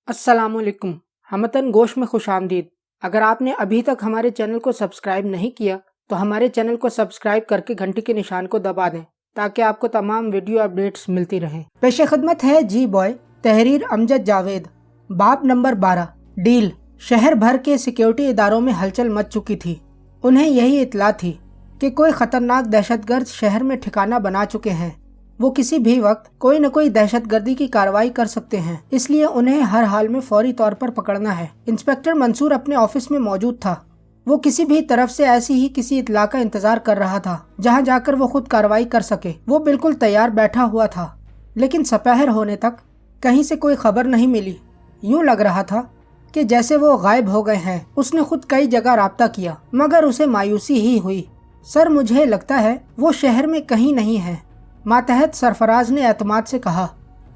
अस्सलाम वालेकुम। हमतन गोश में खुश आमदीद। अगर आपने अभी तक हमारे चैनल को सब्सक्राइब नहीं किया तो हमारे चैनल को सब्सक्राइब करके घंटी के निशान को दबा दें ताकि आपको तमाम वीडियो अपडेट्स मिलती रहें। पेश खदमत है जी बॉय, तहरीर अमजद जावेद। बाब नंबर 12, डील। शहर भर के सिक्योरिटी इदारों में हलचल मच चुकी थी। उन्हें यही इत्तला थी कि कोई खतरनाक दहशतगर्द शहर में ठिकाना बना चुके हैं। वो किसी भी वक्त कोई न कोई दहशतगर्दी की कार्रवाई कर सकते हैं, इसलिए उन्हें हर हाल में फौरी तौर पर पकड़ना है। इंस्पेक्टर मंसूर अपने ऑफिस में मौजूद था। वो किसी भी तरफ से ऐसी ही किसी इत्तला का इंतजार कर रहा था जहां जाकर वो खुद कार्रवाई कर सके। वो बिल्कुल तैयार बैठा हुआ था, लेकिन सपहर होने तक कहीं से कोई खबर नहीं मिली। यूं लग रहा था कि जैसे वो गायब हो गए हैं। उसने खुद कई जगह राब्ता किया, मगर उसे मायूसी ही हुई। सर, मुझे लगता है वो शहर में कहीं नहीं है, मातहत सरफराज ने एतमाद से कहा।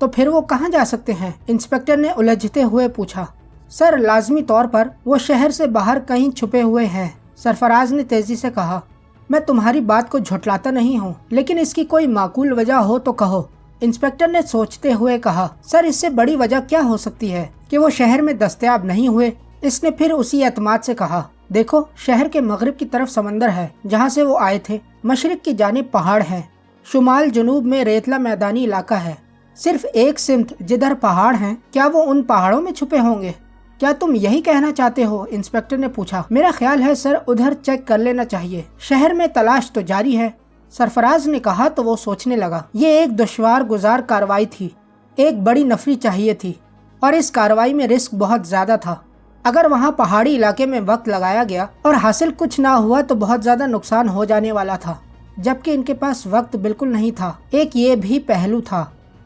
तो फिर वो कहाँ जा सकते हैं? इंस्पेक्टर ने उलझते हुए पूछा। सर, लाजमी तौर पर वो शहर से बाहर कहीं छुपे हुए हैं, सरफराज ने तेजी से कहा। मैं तुम्हारी बात को झुठलाता नहीं हूँ, लेकिन इसकी कोई माकूल वजह हो तो कहो, इंस्पेक्टर ने सोचते हुए कहा। सर, इससे बड़ी वजह क्या हो सकती है कि वो शहर में दस्तयाब नहीं हुए? इसने फिर उसी एतमाद से कहा। देखो, शहर के मगरिब की तरफ समंदर है जहाँ से वो आए थे। मशरिक की जानिब पहाड़ है, शुमाल जनूब में रेतला मैदानी इलाका है। सिर्फ एक सिमत जिधर पहाड़ हैं, क्या वो उन पहाड़ों में छुपे होंगे? क्या तुम यही कहना चाहते हो? इंस्पेक्टर ने पूछा। मेरा ख्याल है सर, उधर चेक कर लेना चाहिए। शहर में तलाश तो जारी है, सरफराज ने कहा। तो वो सोचने लगा। ये एक दुश्वार गुजार कार्रवाई थी, एक बड़ी नफरी चाहिए थी, और इस कार्रवाई में रिस्क बहुत ज्यादा था। अगर वहाँ पहाड़ी इलाके में वक्त लगाया गया और हासिल कुछ ना हुआ तो बहुत ज्यादा नुकसान हो जाने वाला था, जबकि इनके पास वक्त बिल्कुल नहीं था। एक ये भी पहलू था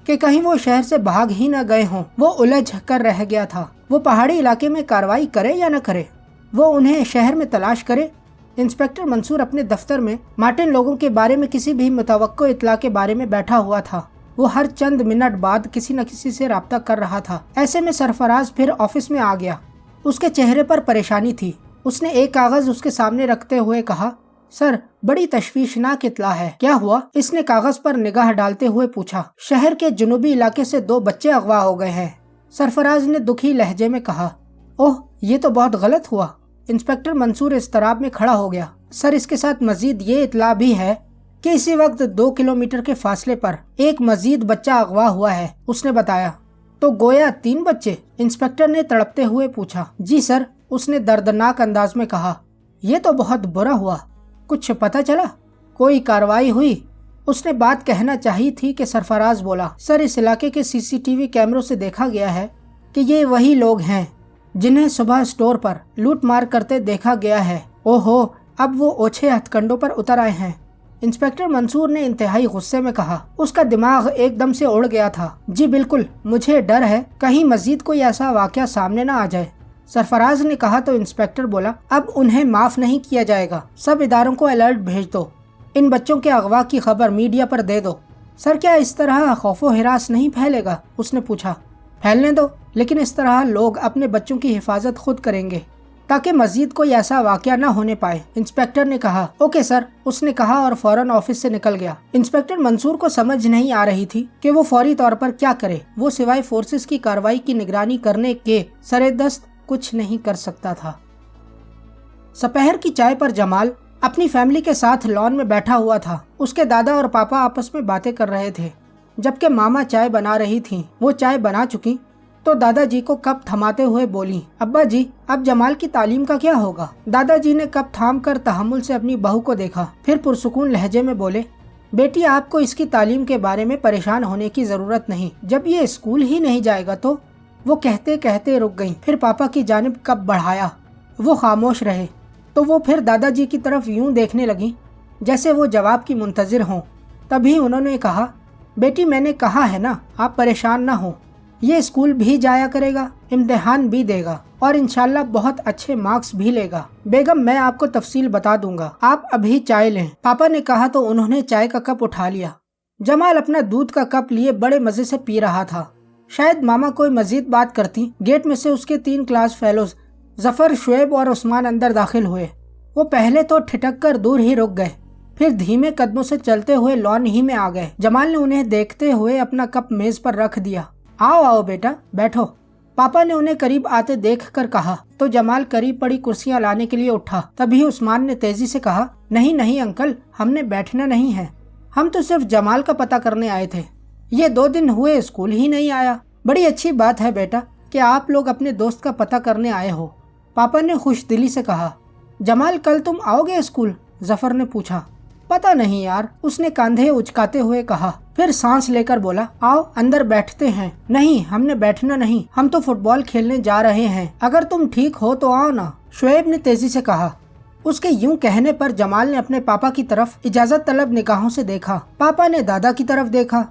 कि कहीं वो शहर से भाग ही न गए हों। वो उलझ कर रह गया था। वो पहाड़ी इलाके में कार्रवाई करे या न करे, वो उन्हें शहर में तलाश करे। इंस्पेक्टर मंसूर अपने दफ्तर में मार्टिन लोगों के बारे में किसी भी मुतवक्को इत्तला के बारे में बैठा हुआ था। वो हर चंद मिनट बाद किसी न किसी से राब्ता कर रहा था। ऐसे में सरफराज फिर ऑफिस में आ गया। उसके चेहरे पर परेशानी थी। उसने एक कागज उसके सामने रखते हुए कहा। सर, बड़ी तशवीशनाक इत्तला है। क्या हुआ? इसने कागज पर निगाह डालते हुए पूछा। शहर के जुनूबी इलाके से 2 बच्चे अगवा हो गए हैं, सरफराज ने दुखी लहजे में कहा। ओह, ये तो बहुत गलत हुआ। इंस्पेक्टर मंसूर इस्तराब में खड़ा हो गया। सर, इसके साथ मजीद ये इत्तला भी है कि इसी वक्त 2 किलोमीटर के फासले पर एक मजीद बच्चा अगवा हुआ है, उसने बताया। तो गोया 3 बच्चे? इंस्पेक्टर ने तड़पते हुए पूछा। जी सर, उसने दर्दनाक अंदाज में कहा। यह तो बहुत बुरा हुआ। कुछ पता चला? कोई कार्रवाई हुई? उसने बात कहना चाहिए थी कि सरफराज बोला। सर, इस इलाके के सीसीटीवी कैमरों से देखा गया है कि ये वही लोग हैं जिन्हें सुबह स्टोर पर लूट मार करते देखा गया है। ओहो, अब वो ओछे हथकंडों पर उतर आए हैं, इंस्पेक्टर मंसूर ने इंतहाई गुस्से में कहा। उसका दिमाग एकदम से उड़ गया था। जी बिल्कुल, मुझे डर है कहीं मजीद कोई ऐसा वाकया सामने न आ जाए, सरफराज ने कहा। तो इंस्पेक्टर बोला, अब उन्हें माफ नहीं किया जाएगा। सब इदारों को अलर्ट भेज दो। इन बच्चों के अगवा की खबर मीडिया पर दे दो। सर, क्या इस तरह खौफो हिरास नहीं फैलेगा? उसने पूछा। फैलने दो, लेकिन इस तरह लोग अपने बच्चों की हिफाजत खुद करेंगे ताकि मजीद कोई ऐसा वाकया न होने पाए, इंस्पेक्टर ने कहा। ओके सर, उसने कहा और फौरन ऑफिस से निकल गया। इंस्पेक्टर मंसूर को समझ नहीं आ रही थी कि वो फौरी तौर पर क्या करे। वो सिवाय फोर्सेस की कार्रवाई की निगरानी करने के सरेदस्त कुछ नहीं कर सकता था। सपहर की चाय पर जमाल अपनी फैमिली के साथ लॉन में बैठा हुआ था। उसके दादा और पापा आपस में बातें कर रहे थे, जबकि मामा चाय बना रही थीं। वो चाय बना चुकी तो दादाजी को कप थमाते हुए बोली, अब्बा जी, अब जमाल की तालीम का क्या होगा? दादाजी ने कप थाम कर तहम्मुल से अपनी बहू को देखा, फिर पुरसुकून लहजे में बोले, बेटी, आपको इसकी तालीम के बारे में परेशान होने की जरूरत नहीं। जब ये स्कूल ही नहीं जाएगा तो। वो कहते कहते रुक गईं, फिर पापा की जानिब कप बढ़ाया। वो खामोश रहे तो वो फिर दादाजी की तरफ यूं देखने लगी जैसे वो जवाब की मुंतजिर हों। तभी उन्होंने कहा, बेटी, मैंने कहा है ना, आप परेशान ना हो। ये स्कूल भी जाया करेगा, इम्तिहान भी देगा और इंशाल्लाह बहुत अच्छे मार्क्स भी लेगा। बेगम, मैं आपको तफसील बता दूंगा, आप अभी चाय लें, पापा ने कहा। तो उन्होंने चाय का कप उठा लिया। जमाल अपना दूध का कप लिए बड़े मजे से पी रहा था। शायद मामा कोई मजीद बात करती। गेट में से उसके 3 क्लास फेलोज जफर, शुएब और उस्मान अंदर दाखिल हुए। वो पहले तो ठिठक कर दूर ही रुक गए, फिर धीमे कदमों से चलते हुए लॉन ही में आ गए। जमाल ने उन्हें देखते हुए अपना कप मेज पर रख दिया। आओ आओ बेटा, बैठो। पापा ने उन्हें करीब आते देखकर कहा तो जमाल करीब पड़ी कुर्सियां लाने के लिए उठा। तभी उस्मान ने तेजी से कहा, नहीं नहीं अंकल, हमने बैठना नहीं है, हम तो सिर्फ जमाल का पता करने आए थे। ये 2 दिन हुए स्कूल ही नहीं आया। बड़ी अच्छी बात है बेटा कि आप लोग अपने दोस्त का पता करने आए हो, पापा ने खुशदिली से कहा। जमाल कल तुम आओगे स्कूल? जफर ने पूछा। पता नहीं यार, उसने कंधे उचकाते हुए कहा। फिर सांस लेकर बोला, आओ अंदर बैठते हैं। नहीं, हमने बैठना नहीं, हम तो फुटबॉल खेलने जा रहे हैं, अगर तुम ठीक हो तो आओ ना, शुएब ने तेजी से कहा। उसके यूं कहने पर जमाल ने अपने पापा की तरफ इजाजत तलब निगाहों से देखा। पापा ने दादा की तरफ देखा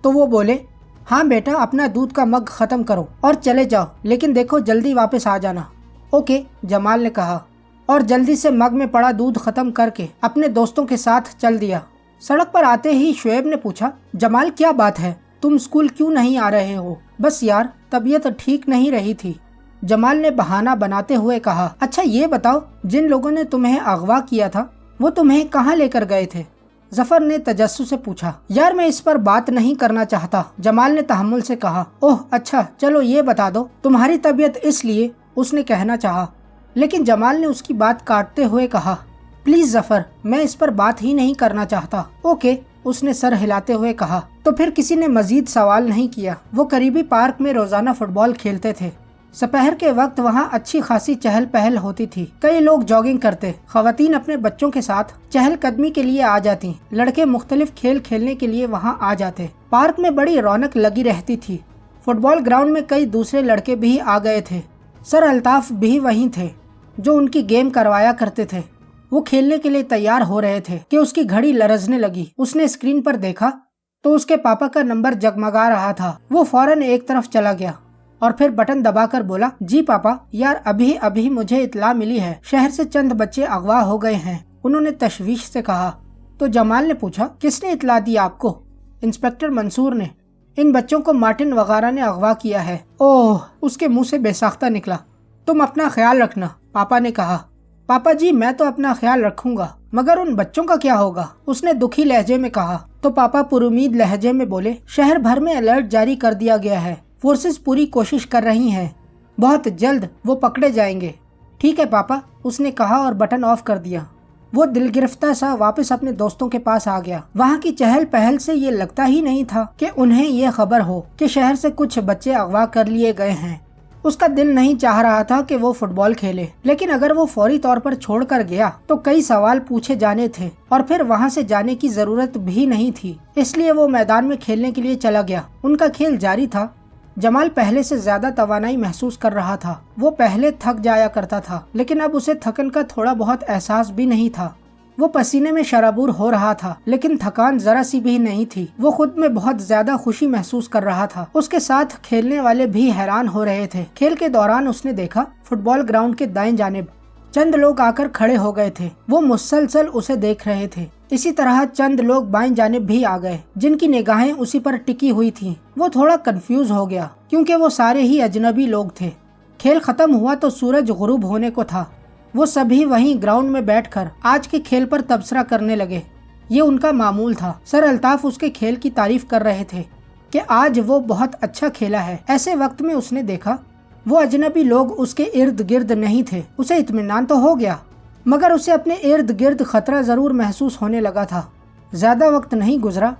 तो वो बोले, हाँ बेटा, अपना दूध का मग खत्म करो और चले जाओ, लेकिन देखो जल्दी वापस आ जाना। ओके, जमाल ने कहा और जल्दी से मग में पड़ा दूध खत्म करके अपने दोस्तों के साथ चल दिया। सड़क पर आते ही शुएब ने पूछा, जमाल क्या बात है, तुम स्कूल क्यों नहीं आ रहे हो? बस यार, तबीयत ठीक नहीं रही थी, जमाल ने बहाना बनाते हुए कहा। अच्छा ये बताओ, जिन लोगों ने तुम्हें अगवा किया था वो तुम्हें कहाँ लेकर गए थे? जफर ने तजस्सुस से पूछा। यार मैं इस पर बात नहीं करना चाहता, जमाल ने तहम्मुल से कहा। ओह अच्छा, चलो ये बता दो, तुम्हारी तबीयत इसलिए, उसने कहना चाहा, लेकिन जमाल ने उसकी बात काटते हुए कहा, प्लीज जफर, मैं इस पर बात ही नहीं करना चाहता। ओके, उसने सर हिलाते हुए कहा। तो फिर किसी ने मजीद सवाल नहीं किया। वो करीबी पार्क में रोजाना फुटबॉल खेलते थे। दोपहर के वक्त वहाँ अच्छी खासी चहल पहल होती थी। कई लोग जॉगिंग करते, खवातीन अपने बच्चों के साथ चहल कदमी के लिए आ जाती, लड़के मुख्तलिफ खेल खेलने के लिए वहाँ आ जाते। पार्क में बड़ी रौनक लगी रहती थी। फुटबॉल ग्राउंड में कई दूसरे लड़के भी आ गए थे। सर अल्ताफ भी वहीं थे जो उनकी गेम करवाया करते थे। वो खेलने के लिए तैयार हो रहे थे कि उसकी घड़ी लरजने लगी। उसने स्क्रीन पर देखा तो उसके पापा का नंबर जगमगा रहा था। वो फौरन एक तरफ चला गया और फिर बटन दबाकर बोला, जी पापा, यार अभी अभी मुझे इत्तला मिली है, शहर से चंद बच्चे अगवा हो गए हैं, उन्होंने तशवीश से कहा। तो जमाल ने पूछा, किसने इत्तला दी आपको? इंस्पेक्टर मंसूर ने। इन बच्चों को मार्टिन वगैरह ने अगवा किया है। ओह, उसके मुंह से बेसाख्ता निकला। तुम अपना ख्याल रखना, पापा ने कहा। पापा जी, मैं तो अपना ख्याल रखूंगा, मगर उन बच्चों का क्या होगा? उसने दुखी लहजे में कहा। तो पापा पुरुमीद लहजे में बोले, शहर भर में अलर्ट जारी कर दिया गया है, फोर्सेस पूरी कोशिश कर रही हैं, बहुत जल्द वो पकड़े जाएंगे। ठीक है पापा, उसने कहा और बटन ऑफ कर दिया। वो दिलगिरफ्ता सा वापस अपने दोस्तों के पास आ गया। वहाँ की चहल पहल से ये लगता ही नहीं था कि उन्हें ये खबर हो कि शहर से कुछ बच्चे अगवा कर लिए गए हैं। उसका दिल नहीं चाह रहा था कि वो फुटबॉल खेले, लेकिन अगर वो फौरी तौर पर छोड़कर गया तो कई सवाल पूछे जाने थे और फिर वहाँ से जाने की जरूरत भी नहीं थी। इसलिए वो मैदान में खेलने के लिए चला गया। उनका खेल जारी था। जमाल पहले से ज्यादा तवानाई महसूस कर रहा था। वो पहले थक जाया करता था, लेकिन अब उसे थकन का थोड़ा बहुत एहसास भी नहीं था। वो पसीने में शराबूर हो रहा था, लेकिन थकान जरा सी भी नहीं थी। वो खुद में बहुत ज्यादा खुशी महसूस कर रहा था। उसके साथ खेलने वाले भी हैरान हो रहे थे। खेल के दौरान उसने देखा फुटबॉल ग्राउंड के दाएं जानिब चंद लोग आकर खड़े हो गए थे। वो मुसलसल उसे देख रहे थे। इसी तरह चंद लोग बाएं जानिब भी आ गए, जिनकी निगाहें उसी पर टिकी हुई थीं। वो थोड़ा कंफ्यूज हो गया, क्योंकि वो सारे ही अजनबी लोग थे। खेल खत्म हुआ तो सूरज गुरूब होने को था। वो सभी वहीं ग्राउंड में बैठकर आज के खेल पर तबसरा करने लगे। ये उनका मामूल था। सर अल्ताफ उसके खेल की तारीफ कर रहे थे कि आज वो बहुत अच्छा खेला है। ऐसे वक्त में उसने देखा वो अजनबी लोग उसके इर्द गिर्द नहीं थे। उसे इत्मीनान तो हो गया, मगर उसे अपने इर्द गिर्द खतरा जरूर महसूस होने लगा था। ज्यादा वक्त नहीं गुजरा,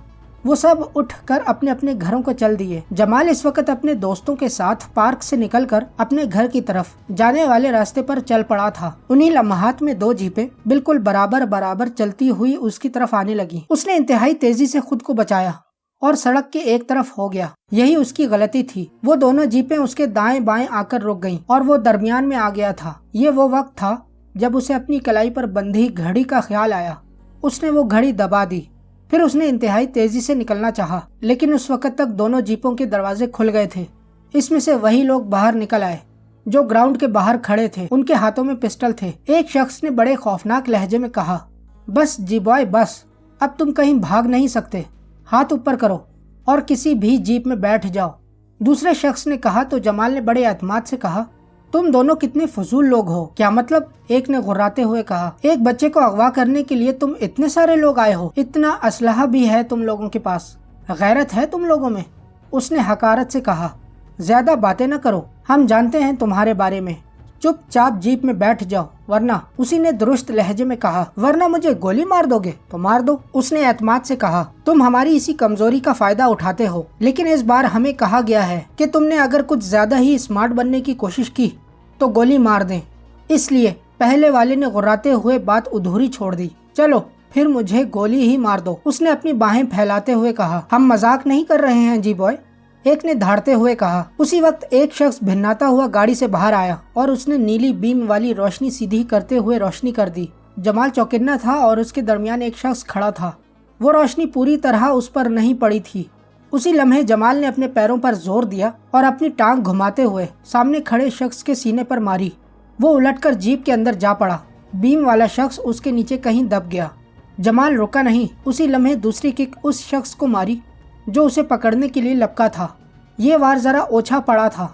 वो सब उठकर अपने अपने घरों को चल दिए। जमाल इस वक्त अपने दोस्तों के साथ पार्क से निकलकर अपने घर की तरफ जाने वाले रास्ते पर चल पड़ा था। उन्हीं लम्हात में 2 जीपें बिल्कुल बराबर बराबर चलती हुई उसकी तरफ आने लगी। उसने इंतहाई तेजी से खुद को बचाया और सड़क के एक तरफ हो गया। यही उसकी गलती थी। वो दोनों जीपें उसके दाएं बाएं आकर रुक गईं और वो दरमियान में आ गया था। ये वो वक्त था जब उसे अपनी कलाई पर बंधी घड़ी का ख्याल आया। उसने वो घड़ी दबा दी। फिर उसने इंतहाई तेजी से निकलना चाहा, लेकिन उस वक्त तक दोनों जीपों के दरवाजे खुल गए थे। इसमें से वही लोग बाहर निकल आए जो ग्राउंड के बाहर खड़े थे। उनके हाथों में पिस्टल थे। एक शख्स ने बड़े खौफनाक लहजे में कहा, बस जी बॉय बस, अब तुम कहीं भाग नहीं सकते, हाथ ऊपर करो और किसी भी जीप में बैठ जाओ। दूसरे शख्स ने कहा तो जमाल ने बड़े एतमाद से कहा, तुम दोनों कितने फजूल लोग हो, क्या मतलब? एक ने गुर्राते हुए कहा, एक बच्चे को अगवा करने के लिए तुम इतने सारे लोग आए हो, इतना असलहा भी है तुम लोगों के पास, गैरत है तुम लोगों में? उसने हकारत से कहा, ज्यादा बातें न करो, हम जानते हैं तुम्हारे बारे में, चुपचाप जीप में बैठ जाओ वरना, उसी ने दुरुस्त लहजे में कहा, वरना मुझे गोली मार दोगे तो मार दो। उसने एतमाद से कहा, तुम हमारी इसी कमजोरी का फायदा उठाते हो, लेकिन इस बार हमें कहा गया है कि तुमने अगर कुछ ज्यादा ही स्मार्ट बनने की कोशिश की तो गोली मार दें, इसलिए पहले वाले ने गुर्राते हुए बात अधूरी छोड़ दी। चलो फिर मुझे गोली ही मार दो। उसने अपनी बाहें फैलाते हुए कहा, हम मजाक नहीं कर रहे हैं जी बॉय, एक ने धाड़ते हुए कहा। उसी वक्त एक शख्स भिन्नाता हुआ गाड़ी से बाहर आया और उसने नीली बीम वाली रोशनी सीधी करते हुए रोशनी कर दी। जमाल चौकिन्ना था और उसके दरमियान एक शख्स खड़ा था। वो रोशनी पूरी तरह उस पर नहीं पड़ी थी। उसी लम्हे जमाल ने अपने पैरों पर जोर दिया और अपनी टांग घुमाते हुए सामने खड़े शख्स के सीने पर मारी। वो उलटकर जीप के अंदर जा पड़ा। बीम वाला शख्स उसके नीचे कहीं दब गया। जमाल रुका नहीं, उसी लम्हे दूसरी किक उस शख्स को मारी जो उसे पकड़ने के लिए लपका था। ये वार जरा ओछा पड़ा था।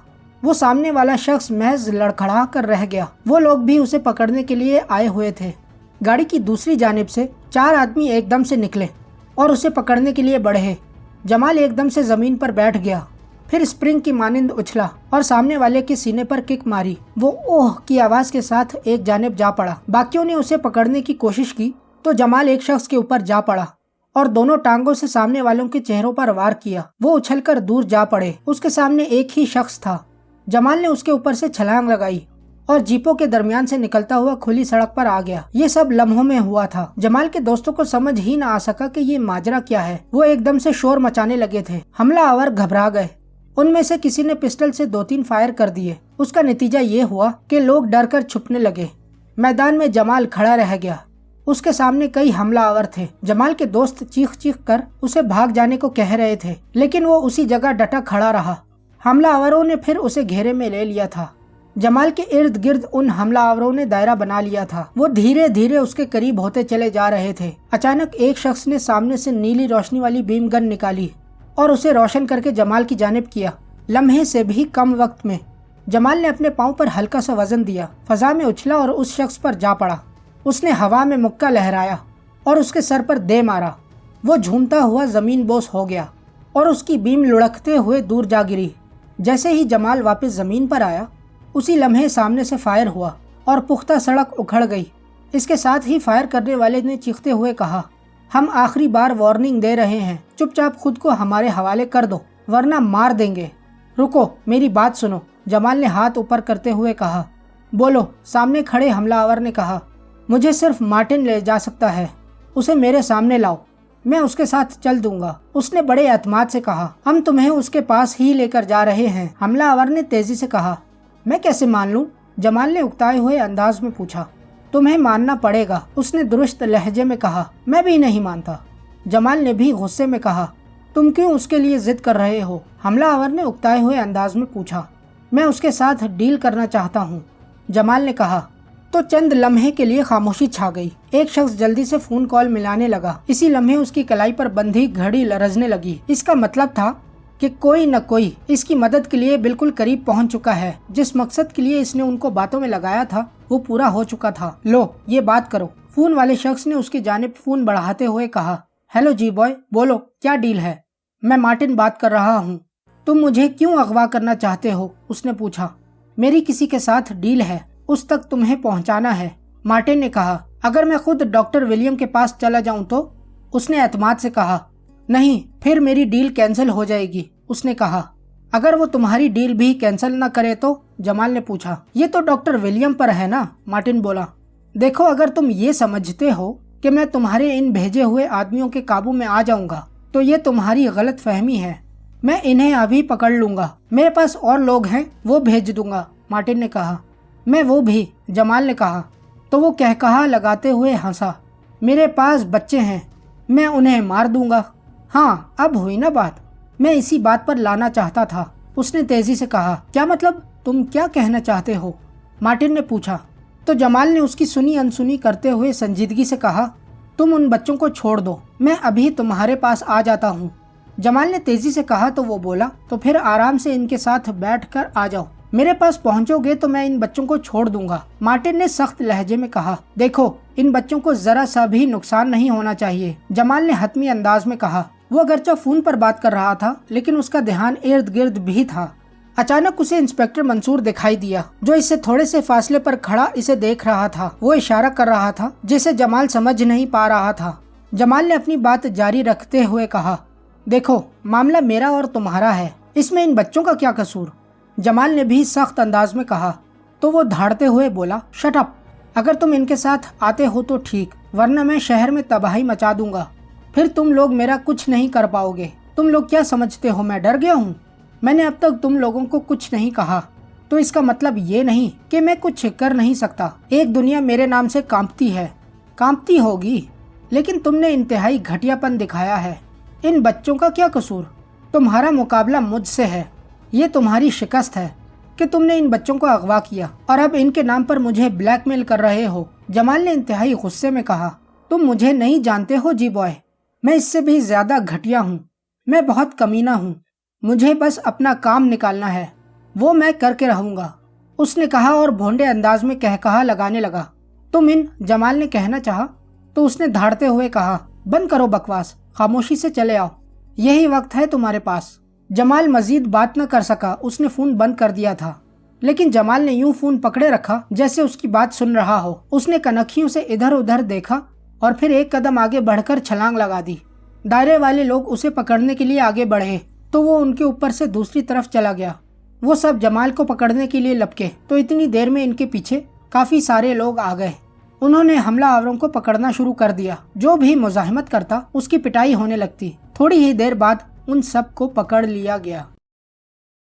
वो सामने वाला शख्स महज लड़खड़ा कर रह गया। वो लोग भी उसे पकड़ने के लिए आए हुए थे। गाड़ी की दूसरी जानिब से 4 आदमी एकदम से निकले और उसे पकड़ने के लिए बढ़े। जमाल एकदम से जमीन पर बैठ गया, फिर स्प्रिंग की मानिंद उछला और सामने वाले के सीने पर किक मारी। वो ओह की आवाज के साथ एक जानिब जा पड़ा। बाकियों ने उसे पकड़ने की कोशिश की तो जमाल एक शख्स के ऊपर जा पड़ा और दोनों टांगों से सामने वालों के चेहरों पर वार किया। वो उछलकर दूर जा पड़े। उसके सामने एक ही शख्स था। जमाल ने उसके ऊपर से छलांग लगाई और जीपों के दरमियान से निकलता हुआ खुली सड़क पर आ गया। ये सब लम्हों में हुआ था। जमाल के दोस्तों को समझ ही न आ सका कि ये माजरा क्या है। वो एकदम से शोर मचाने लगे थे। हमलावर घबरा गए। उनमें से किसी ने पिस्टल से 2-3 फायर कर दिए। उसका नतीजा ये हुआ कि लोग डर कर छुपने लगे। मैदान में जमाल खड़ा रह गया। उसके सामने कई हमलावर थे। जमाल के दोस्त चीख चीख कर उसे भाग जाने को कह रहे थे, लेकिन वो उसी जगह डटा खड़ा रहा। हमलावरों ने फिर उसे घेरे में ले लिया था। जमाल के इर्द गिर्द उन हमलावरों ने दायरा बना लिया था। वो धीरे धीरे उसके करीब होते चले जा रहे थे। अचानक एक शख्स ने सामने से नीली रोशनी वाली बीम गन निकाली और उसे रोशन करके जमाल की जानिब किया। लम्हे से भी कम वक्त में जमाल ने अपने पाँव पर हल्का सा वजन दिया, फजा में उछला और उस शख्स पर जा पड़ा। उसने हवा में मुक्का लहराया और उसके सर पर दे मारा। वो झूमता हुआ जमीन बोस हो गया और उसकी बीम लुढ़कते हुए दूर जा गिरी। जैसे ही जमाल वापस जमीन पर आया, उसी लम्हे सामने से फायर हुआ और पुख्ता सड़क उखड़ गई। इसके साथ ही फायर करने वाले ने चीखते हुए कहा, हम आखिरी बार वार्निंग दे रहे हैं, चुपचाप खुद को हमारे हवाले कर दो वरना मार देंगे। रुको, मेरी बात सुनो, जमाल ने हाथ ऊपर करते हुए कहा। बोलो, सामने खड़े हमलावर ने कहा। मुझे सिर्फ मार्टिन ले जा सकता है, उसे मेरे सामने लाओ, मैं उसके साथ चल दूंगा। उसने बड़े एतमाद से कहा। हम तुम्हें उसके पास ही लेकर जा रहे हैं। हमलावर ने तेजी से कहा। मैं कैसे मान लूं? जमाल ने उकताए हुए अंदाज में पूछा। तुम्हें मानना पड़ेगा, उसने दुरुस्त लहजे में कहा। मैं भी नहीं मानता। जमाल ने भी गुस्से में कहा। तुम क्यों उसके लिए जिद कर रहे हो? हमलावर ने उकताए हुए अंदाज में पूछा। मैं उसके साथ डील करना चाहता हूँ, जमाल ने कहा। तो चंद लम्हे के लिए खामोशी छा गई। एक शख्स जल्दी से फोन कॉल मिलाने लगा। इसी लम्हे उसकी कलाई पर बंधी घड़ी लरजने लगी। इसका मतलब था कि कोई न कोई इसकी मदद के लिए बिल्कुल करीब पहुंच चुका है। जिस मकसद के लिए इसने उनको बातों में लगाया था वो पूरा हो चुका था। लो, ये बात करो। फोन वाले शख्स ने उसकी जानिब फोन बढ़ाते हुए कहा। हेलो जी बॉय, बोलो, क्या डील है? मैं मार्टिन बात कर रहा हूँ। तुम मुझे क्यों अगवा करना चाहते हो? उसने पूछा। मेरी किसी के साथ डील है, उस तक तुम्हें पहुंचाना है, मार्टिन ने कहा। अगर मैं खुद डॉक्टर विलियम के पास चला जाऊं तो? उसने एतमाद से कहा। नहीं, फिर मेरी डील कैंसिल हो जाएगी, उसने कहा। अगर वो तुम्हारी डील भी कैंसिल न करे तो? जमाल ने पूछा। ये तो डॉक्टर विलियम पर है ना, मार्टिन बोला। देखो, अगर तुम ये समझते हो कि मैं तुम्हारे इन भेजे हुए आदमियों के काबू में आ जाऊंगा तो ये तुम्हारी गलत फहमी है। मैं इन्हें अभी पकड़ लूंगा। मेरे पास और लोग हैं, वो भेज दूंगा, मार्टिन ने कहा। मैं वो भी, जमाल ने कहा। तो वो कहकहा लगाते हुए हंसा। मेरे पास बच्चे हैं, मैं उन्हें मार दूंगा। हाँ, अब हुई ना बात। मैं इसी बात पर लाना चाहता था, उसने तेजी से कहा। क्या मतलब? तुम क्या कहना चाहते हो? मार्टिन ने पूछा। तो जमाल ने उसकी सुनी अनसुनी करते हुए संजीदगी से कहा। तुम उन बच्चों को छोड़ दो, मैं अभी तुम्हारे पास आ जाता हूँ। जमाल ने तेजी से कहा तो वो बोला, तो फिर आराम से इनके साथ बैठ कर आ जाओ। मेरे पास पहुंचोगे तो मैं इन बच्चों को छोड़ दूंगा, मार्टिन ने सख्त लहजे में कहा। देखो, इन बच्चों को जरा सा भी नुकसान नहीं होना चाहिए, जमाल ने हतमी अंदाज में कहा। वो अगरचे फोन पर बात कर रहा था, लेकिन उसका ध्यान इर्द गिर्द भी था। अचानक उसे इंस्पेक्टर मंसूर दिखाई दिया, जो इससे थोड़े से फासले पर खड़ा इसे देख रहा था। वो इशारा कर रहा था जिसे जमाल समझ नहीं पा रहा था। जमाल ने अपनी बात जारी रखते हुए कहा, देखो मामला मेरा और तुम्हारा है, इसमें इन बच्चों का क्या कसूर। जमाल ने भी सख्त अंदाज में कहा तो वो धाड़ते हुए बोला, शट अप, अगर तुम इनके साथ आते हो तो ठीक, वरना मैं शहर में तबाही मचा दूंगा। फिर तुम लोग मेरा कुछ नहीं कर पाओगे। तुम लोग क्या समझते हो मैं डर गया हूँ? मैंने अब तक तुम लोगों को कुछ नहीं कहा, तो इसका मतलब ये नहीं कि मैं कुछ कर नहीं सकता। एक दुनिया मेरे नाम से कांपती है, कांपती होगी, लेकिन तुमने इंतहाई घटियापन दिखाया है। इन बच्चों का क्या कसूर? तुम्हारा मुकाबला मुझसे है। ये तुम्हारी शिकस्त है कि तुमने इन बच्चों को अगवा किया और अब इनके नाम पर मुझे ब्लैकमेल कर रहे हो। जमाल ने इंतहाई गुस्से में कहा, तुम मुझे नहीं जानते हो जी बॉय, मैं इससे भी ज्यादा घटिया हूँ। मैं बहुत कमीना हूँ। मुझे बस अपना काम निकालना है, वो मैं करके रहूंगा, उसने कहा और भोंडे अंदाज में कहकहा लगाने लगा। तुम इन, जमाल ने कहना चाहा तो उसने धाड़ते हुए कहा, बंद करो बकवास, खामोशी से चले आओ, यही वक्त है तुम्हारे पास। जमाल मजीद बात न कर सका, उसने फोन बंद कर दिया था। लेकिन जमाल ने यूं फोन पकड़े रखा जैसे उसकी बात सुन रहा हो। उसने कनखियों से इधर उधर देखा और फिर एक कदम आगे बढ़कर छलांग लगा दी। दायरे वाले लोग उसे पकड़ने के लिए आगे बढ़े तो वो उनके ऊपर से दूसरी तरफ चला गया। वो सब जमाल को पकड़ने के लिए लपके तो इतनी देर में इनके पीछे काफी सारे लोग आ गए। उन्होंने हमलावरों को पकड़ना शुरू कर दिया। जो भी मुजाहिमत करता उसकी पिटाई होने लगती। थोड़ी ही देर बाद उन सब को पकड़ लिया गया।